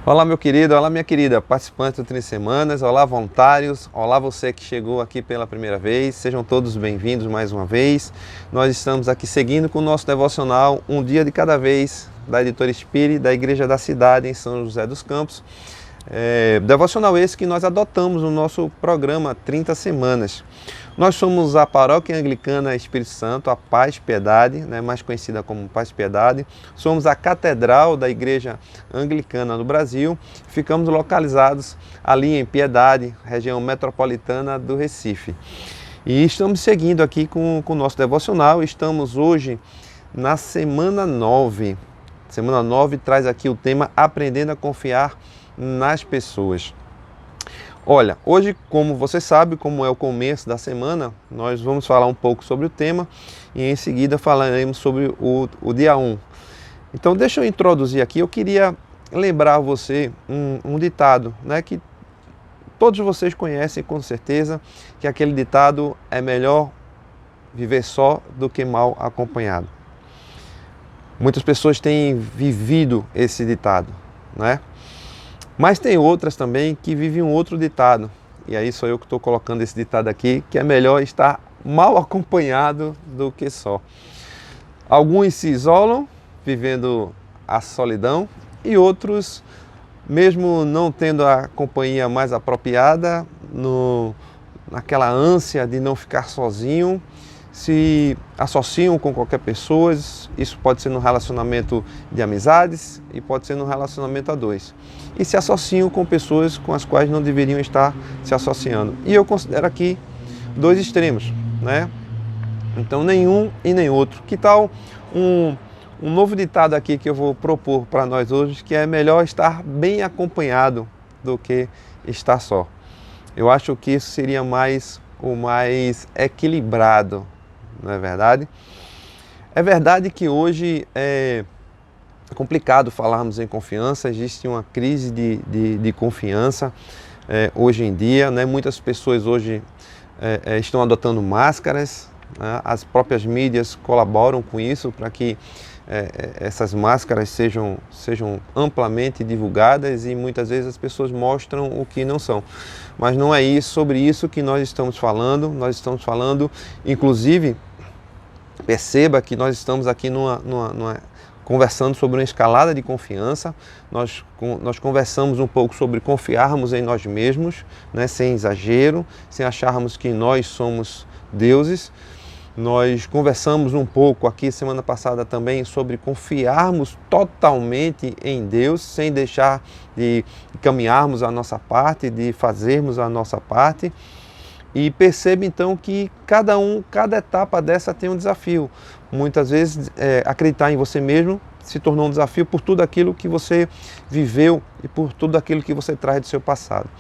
Olá, meu querido, olá, minha querida, participante do Trin Semanas, olá, voluntários, olá, você que chegou aqui pela primeira vez, sejam todos bem-vindos mais uma vez. Nós estamos aqui seguindo com o nosso devocional Um Dia de Cada Vez, da Editora Espírita, da Igreja da Cidade, em São José dos Campos. Devocional esse que nós adotamos no nosso programa 30 Semanas. Nós somos a Paróquia Anglicana Espírito Santo, a Paz Piedade, né, mais conhecida como Paz Piedade. Somos a Catedral da Igreja Anglicana no Brasil. Ficamos localizados ali em Piedade, região metropolitana do Recife. E estamos seguindo aqui com o nosso devocional. Estamos hoje na semana 9. Semana 9 traz aqui o tema Aprendendo a Confiar nas Pessoas. Olha, hoje, como você sabe, como é o começo da semana, nós vamos falar um pouco sobre o tema e em seguida falaremos sobre o dia 1. Então, deixa eu introduzir aqui, eu queria lembrar a você um ditado, né, que todos vocês conhecem com certeza, que aquele ditado é melhor viver só do que mal acompanhado. Muitas pessoas têm vivido esse ditado, né? Mas tem outras também que vivem um outro ditado, e aí sou eu que estou colocando esse ditado aqui, que é melhor estar mal acompanhado do que só. Alguns se isolam, vivendo a solidão, e outros, mesmo não tendo a companhia mais apropriada, naquela ânsia de não ficar sozinho, se associam com qualquer pessoa. Isso pode ser no relacionamento de amizades e pode ser no relacionamento a dois. E se associam com pessoas com as quais não deveriam estar se associando. E eu considero aqui dois extremos, né? Então, nenhum e nem outro. Que tal um novo ditado aqui que eu vou propor para nós hoje, que é melhor estar bem acompanhado do que estar só. Eu acho que isso seria o mais equilibrado, não é verdade? É verdade que hoje é complicado falarmos em confiança, existe uma crise de confiança hoje em dia, né? Muitas pessoas hoje estão adotando máscaras, né? As próprias mídias colaboram com isso para que essas máscaras sejam amplamente divulgadas e muitas vezes as pessoas mostram o que não são. Mas não é sobre isso que nós estamos falando, inclusive, perceba que nós estamos aqui conversando sobre uma escalada de confiança. Nós conversamos um pouco sobre confiarmos em nós mesmos, né, sem exagero, sem acharmos que nós somos deuses. Nós conversamos um pouco aqui semana passada também sobre confiarmos totalmente em Deus, sem deixar de caminharmos a nossa parte, de fazermos a nossa parte. E perceba então que cada etapa dessa tem um desafio. Muitas vezes acreditar em você mesmo se tornou um desafio por tudo aquilo que você viveu e por tudo aquilo que você traz do seu passado.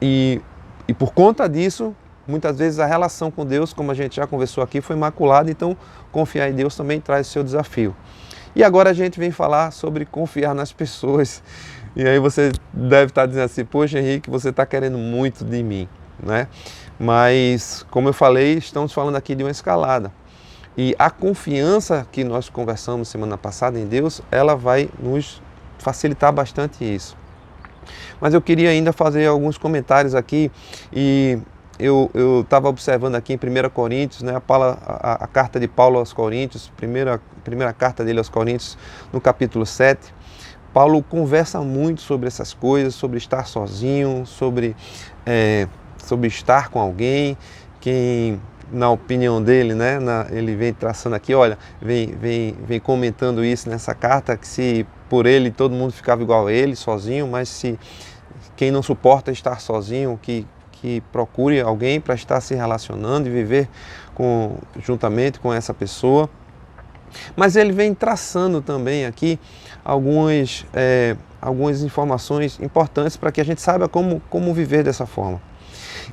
E por conta disso, muitas vezes a relação com Deus, como a gente já conversou aqui, foi maculada, então confiar em Deus também traz o seu desafio. E agora a gente vem falar sobre confiar nas pessoas. E aí você deve estar dizendo assim, poxa Henrique, você está querendo muito de mim, né? Mas, como eu falei, estamos falando aqui de uma escalada. E a confiança que nós conversamos semana passada em Deus, ela vai nos facilitar bastante isso. Mas eu queria ainda fazer alguns comentários aqui e eu estava observando aqui em 1 Coríntios, né, a carta de Paulo aos Coríntios, primeira carta dele aos Coríntios, no capítulo 7. Paulo conversa muito sobre essas coisas, sobre estar sozinho, sobre estar com alguém, quem, na opinião dele, né, ele vem traçando aqui, olha, vem comentando isso nessa carta, que se por ele todo mundo ficava igual a ele, sozinho, mas se quem não suporta estar sozinho, que procure alguém para estar se relacionando e viver juntamente com essa pessoa. Mas ele vem traçando também aqui algumas informações importantes para que a gente saiba como viver dessa forma.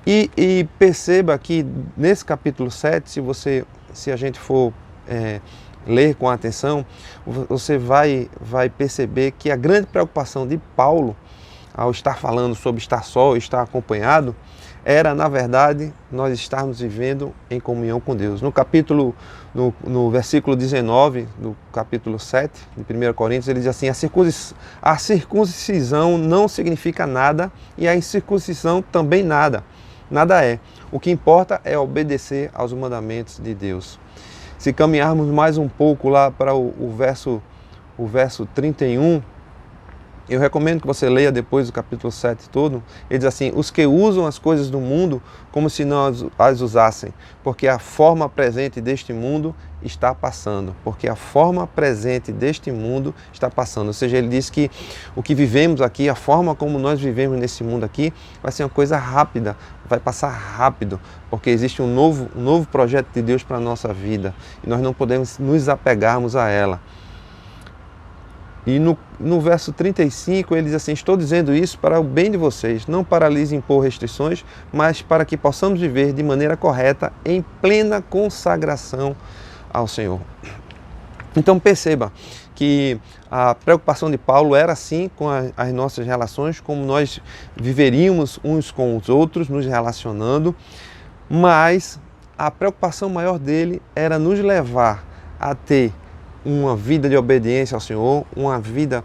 E perceba que nesse capítulo 7, se a gente for ler com atenção, você vai perceber que a grande preocupação de Paulo, ao estar falando sobre estar só, estar acompanhado, era, na verdade, nós estarmos vivendo em comunhão com Deus. No versículo 19 do capítulo 7 de 1 Coríntios, ele diz assim: a circuncisão não significa nada e a incircuncisão também nada. Nada é. O que importa é obedecer aos mandamentos de Deus. Se caminharmos mais um pouco lá para o verso 31, eu recomendo que você leia depois o capítulo 7 todo. Ele diz assim: os que usam as coisas do mundo como se não as usassem, porque a forma presente deste mundo está passando. Porque a forma presente deste mundo está passando. Ou seja, ele diz que o que vivemos aqui, a forma como nós vivemos nesse mundo aqui, vai ser uma coisa rápida, vai passar rápido, porque existe um novo projeto de Deus para a nossa vida e nós não podemos nos apegarmos a ela. E no verso 35 ele diz assim: estou dizendo isso para o bem de vocês, não para lhes impor restrições, mas para que possamos viver de maneira correta, em plena consagração ao Senhor. Então perceba que a preocupação de Paulo era assim com as nossas relações, como nós viveríamos uns com os outros, nos relacionando, mas a preocupação maior dele era nos levar a ter uma vida de obediência ao Senhor, uma vida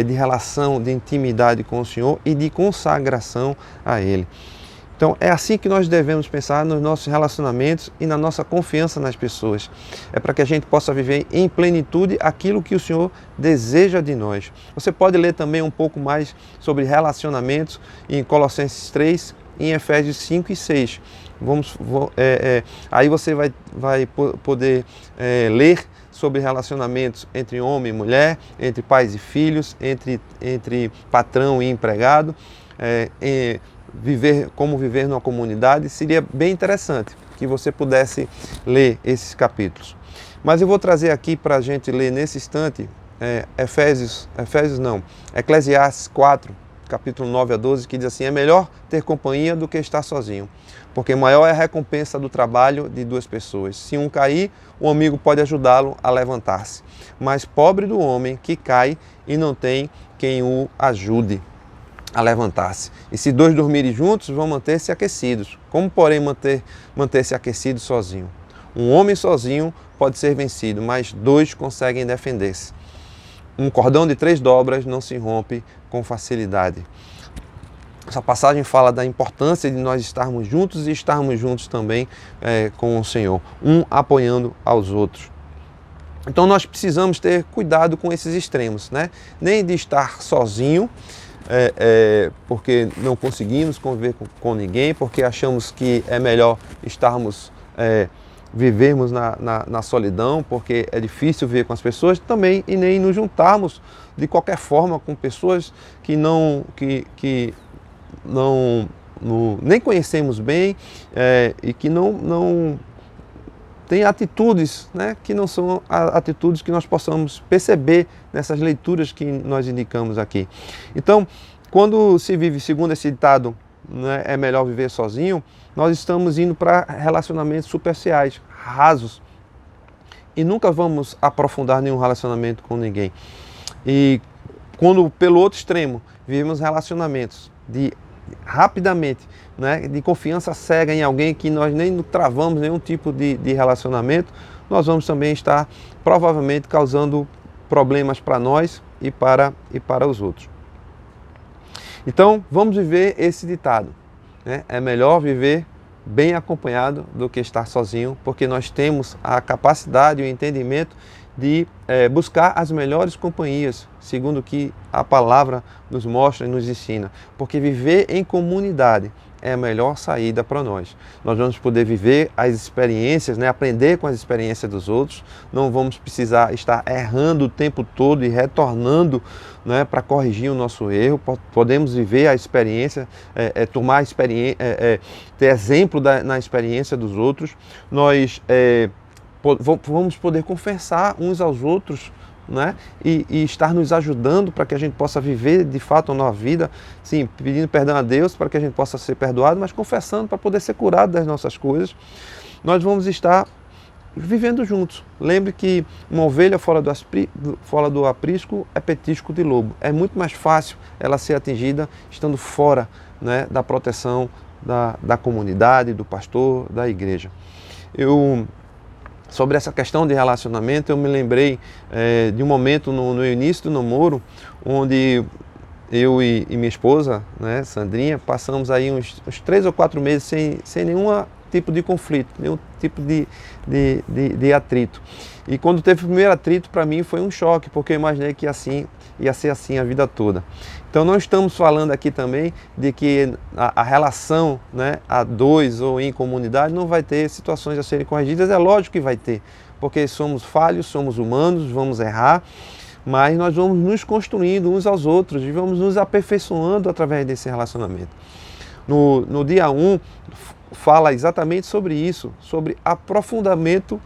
de relação, de intimidade com o Senhor e de consagração a Ele. Então é assim que nós devemos pensar nos nossos relacionamentos e na nossa confiança nas pessoas. É para que a gente possa viver em plenitude aquilo que o Senhor deseja de nós. Você pode ler também um pouco mais sobre relacionamentos em Colossenses 3 e em Efésios 5 e 6. Aí você vai poder ler sobre relacionamentos entre homem e mulher, entre pais e filhos, entre patrão e empregado, como viver numa comunidade. Seria bem interessante que você pudesse ler esses capítulos. Mas eu vou trazer aqui para a gente ler nesse instante Eclesiastes 4, capítulo 9 a 12, que diz assim: é melhor ter companhia do que estar sozinho, porque maior é a recompensa do trabalho de duas pessoas. Se um cair, um amigo pode ajudá-lo a levantar-se. Mas pobre do homem que cai e não tem quem o ajude a levantar-se. E se dois dormirem juntos, vão manter-se aquecidos. Como, porém, manter-se aquecido sozinho? Um homem sozinho pode ser vencido, mas dois conseguem defender-se. Um cordão de 3 dobras não se rompe com facilidade. Essa passagem fala da importância de nós estarmos juntos e estarmos juntos também com o Senhor, um apoiando aos outros. Então nós precisamos ter cuidado com esses extremos, né? Nem de estar sozinho, porque não conseguimos conviver com ninguém, porque achamos que é melhor vivermos na solidão, porque é difícil viver com as pessoas também, e nem nos juntarmos de qualquer forma com pessoas que nem conhecemos bem e que não tem atitudes, né, que não são atitudes que nós possamos perceber nessas leituras que nós indicamos aqui. Então, quando se vive segundo esse ditado, né, é melhor viver sozinho, nós estamos indo para relacionamentos superficiais, rasos, e nunca vamos aprofundar nenhum relacionamento com ninguém. E quando, pelo outro extremo, vivemos relacionamentos rapidamente, né, de confiança cega em alguém que nós nem travamos nenhum tipo de relacionamento, nós vamos também estar provavelmente causando problemas para nós e para os outros. Então, vamos viver esse ditado, né? É melhor viver bem acompanhado do que estar sozinho, porque nós temos a capacidade e o entendimento de buscar as melhores companhias, segundo o que a palavra nos mostra e nos ensina. Porque viver em comunidade é a melhor saída para nós. Nós vamos poder viver as experiências, né, aprender com as experiências dos outros, não vamos precisar estar errando o tempo todo e retornando, né, para corrigir o nosso erro. Podemos viver a experiência, tomar a experiência, ter exemplo na experiência dos outros. Nós vamos poder confessar uns aos outros, né? E estar nos ajudando para que a gente possa viver de fato a nossa vida, sim, pedindo perdão a Deus para que a gente possa ser perdoado, mas confessando para poder ser curado das nossas coisas. Nós vamos estar vivendo juntos. Lembre que uma ovelha fora do aprisco é petisco de lobo. É muito mais fácil ela ser atingida estando fora, né, da proteção da comunidade, do pastor, da igreja. Sobre essa questão de relacionamento, eu me lembrei de um momento no início do namoro, onde eu e minha esposa, né, Sandrinha, passamos aí uns 3 ou 4 meses sem nenhum tipo de conflito, nenhum tipo de atrito. E quando teve o primeiro atrito, para mim foi um choque, porque eu imaginei que ia ser assim a vida toda. Então não estamos falando aqui também de que a relação, né, a dois ou em comunidade não vai ter situações a serem corrigidas. É lógico que vai ter, porque somos falhos, somos humanos, vamos errar, mas nós vamos nos construindo uns aos outros e vamos nos aperfeiçoando através desse relacionamento. No dia 1, fala exatamente sobre isso, sobre aprofundando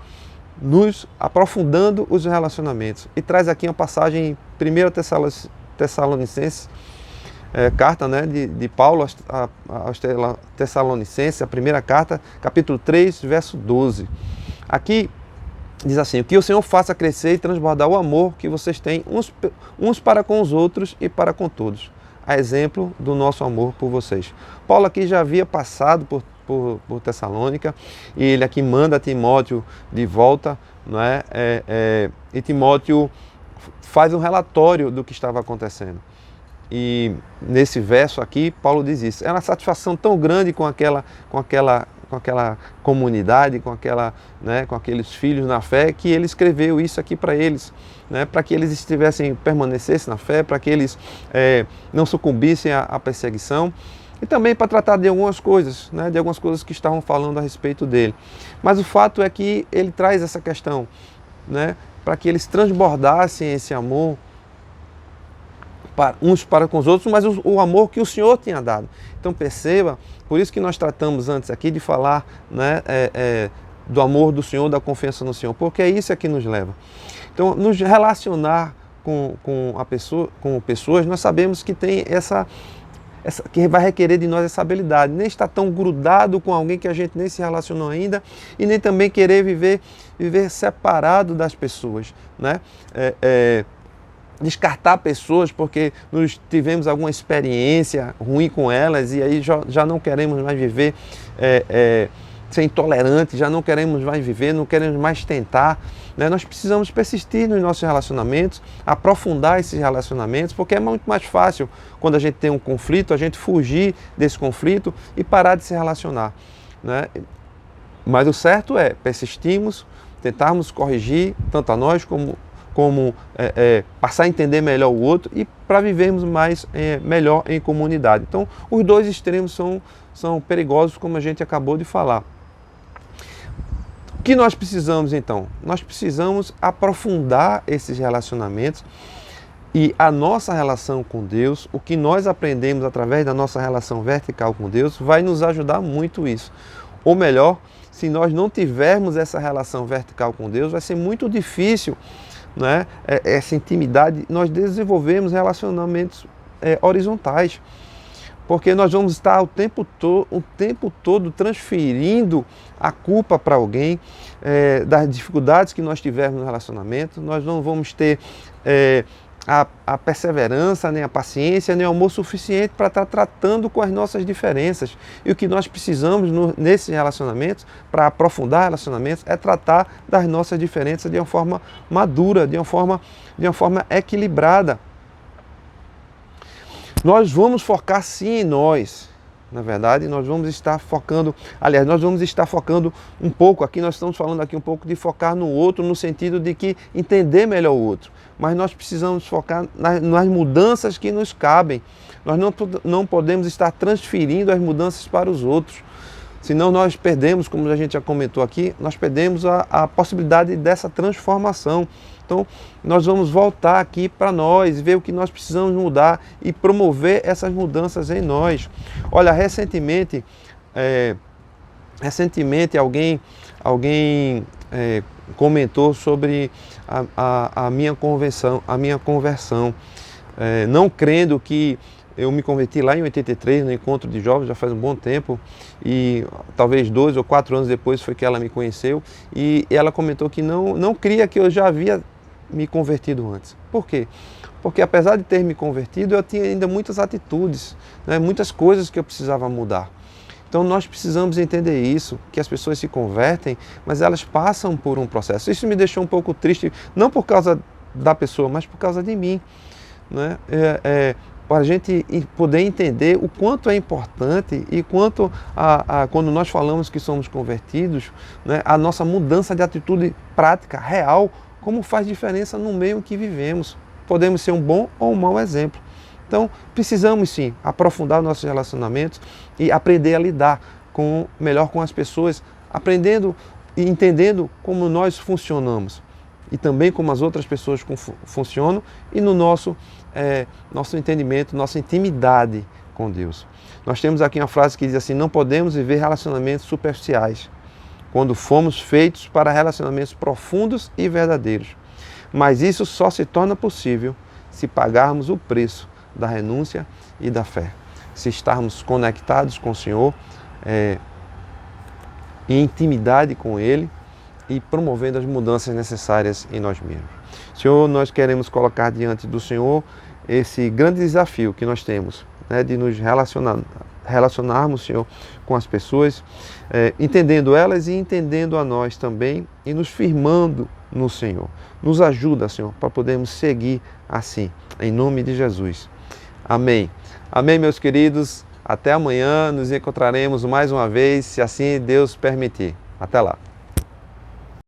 os relacionamentos. E traz aqui uma passagem em 1 Tessalonicenses, carta, né, de Paulo aos Tessalonicenses, a primeira carta, capítulo 3, verso 12. Aqui diz assim: que o Senhor faça crescer e transbordar o amor que vocês têm uns para com os outros e para com todos, a exemplo do nosso amor por vocês. Paulo aqui já havia passado por Tessalônica, e ele aqui manda Timóteo de volta, não é? E Timóteo faz um relatório do que estava acontecendo. E nesse verso aqui, Paulo diz isso. Era uma satisfação tão grande com aquela comunidade, com aqueles filhos na fé, que ele escreveu isso aqui para eles, né, para que eles permanecessem na fé, para que eles não sucumbissem à perseguição, e também para tratar de algumas coisas, né, de algumas coisas que estavam falando a respeito dele. Mas o fato é que ele traz essa questão, né, para que eles transbordassem esse amor uns para com os outros, mas o amor que o Senhor tinha dado. Então perceba, por isso que nós tratamos antes aqui de falar, né, do amor do Senhor, da confiança no Senhor, porque é isso que nos leva. Então, nos relacionar com pessoas, nós sabemos que tem que vai requerer de nós essa habilidade, nem estar tão grudado com alguém que a gente nem se relacionou ainda, e nem também querer viver separado das pessoas, né? Descartar pessoas porque nós tivemos alguma experiência ruim com elas e aí já não queremos mais viver, ser intolerantes, já não queremos mais viver, não queremos mais tentar, né? Nós precisamos persistir nos nossos relacionamentos, aprofundar esses relacionamentos, porque é muito mais fácil, quando a gente tem um conflito, a gente fugir desse conflito e parar de se relacionar, né? Mas o certo é persistirmos, tentarmos corrigir, tanto a nós como passar a entender melhor o outro e para vivermos melhor em comunidade. Então, os dois extremos são perigosos, como a gente acabou de falar. O que nós precisamos, então? Nós precisamos aprofundar esses relacionamentos e a nossa relação com Deus, o que nós aprendemos através da nossa relação vertical com Deus, vai nos ajudar muito isso. Ou melhor, se nós não tivermos essa relação vertical com Deus, vai ser muito difícil, né, essa intimidade, nós desenvolvemos relacionamentos horizontais, porque nós vamos estar o tempo todo transferindo a culpa para alguém, das dificuldades que nós tivermos no relacionamento. Nós não vamos ter a perseverança, nem a paciência, nem o amor suficiente para estar tratando com as nossas diferenças. E o que nós precisamos nesses relacionamentos, para aprofundar relacionamentos, é tratar das nossas diferenças de uma forma madura, de uma forma equilibrada. Nós vamos focar sim em nós. Na verdade, nós vamos estar focando um pouco aqui, nós estamos falando aqui um pouco de focar no outro, no sentido de que entender melhor o outro. Mas nós precisamos focar nas mudanças que nos cabem. Nós não podemos estar transferindo as mudanças para os outros. Senão nós perdemos, como a gente já comentou aqui, nós perdemos a possibilidade dessa transformação. Então, nós vamos voltar aqui para nós, ver o que nós precisamos mudar e promover essas mudanças em nós. Olha, recentemente alguém comentou sobre a minha conversão, não crendo que eu me converti lá em 83, no encontro de jovens, já faz um bom tempo, e talvez 2 ou 4 anos depois foi que ela me conheceu, e ela comentou que não cria que eu já havia me convertido antes. Por quê? Porque apesar de ter me convertido, eu tinha ainda muitas atitudes, né, muitas coisas que eu precisava mudar. Então nós precisamos entender isso, que as pessoas se convertem, mas elas passam por um processo. Isso me deixou um pouco triste, não por causa da pessoa, mas por causa de mim, né? Para a gente poder entender o quanto é importante e quanto, quando nós falamos que somos convertidos, né, a nossa mudança de atitude prática, real, como faz diferença no meio em que vivemos. Podemos ser um bom ou um mau exemplo. Então, precisamos sim aprofundar nossos relacionamentos e aprender a lidar melhor com as pessoas, aprendendo e entendendo como nós funcionamos e também como as outras pessoas funcionam e no nosso entendimento, nossa intimidade com Deus. Nós temos aqui uma frase que diz assim: não podemos viver relacionamentos superficiais, quando fomos feitos para relacionamentos profundos e verdadeiros. Mas isso só se torna possível se pagarmos o preço da renúncia e da fé. Se estarmos conectados com o Senhor, em intimidade com Ele e promovendo as mudanças necessárias em nós mesmos. Senhor, nós queremos colocar diante do Senhor esse grande desafio que nós temos, né, de nos relacionarmos, Senhor, com as pessoas, entendendo elas e entendendo a nós também e nos firmando no Senhor. Nos ajuda, Senhor, para podermos seguir assim, em nome de Jesus. Amém. Amém, meus queridos. Até amanhã, nos encontraremos mais uma vez, se assim Deus permitir. Até lá.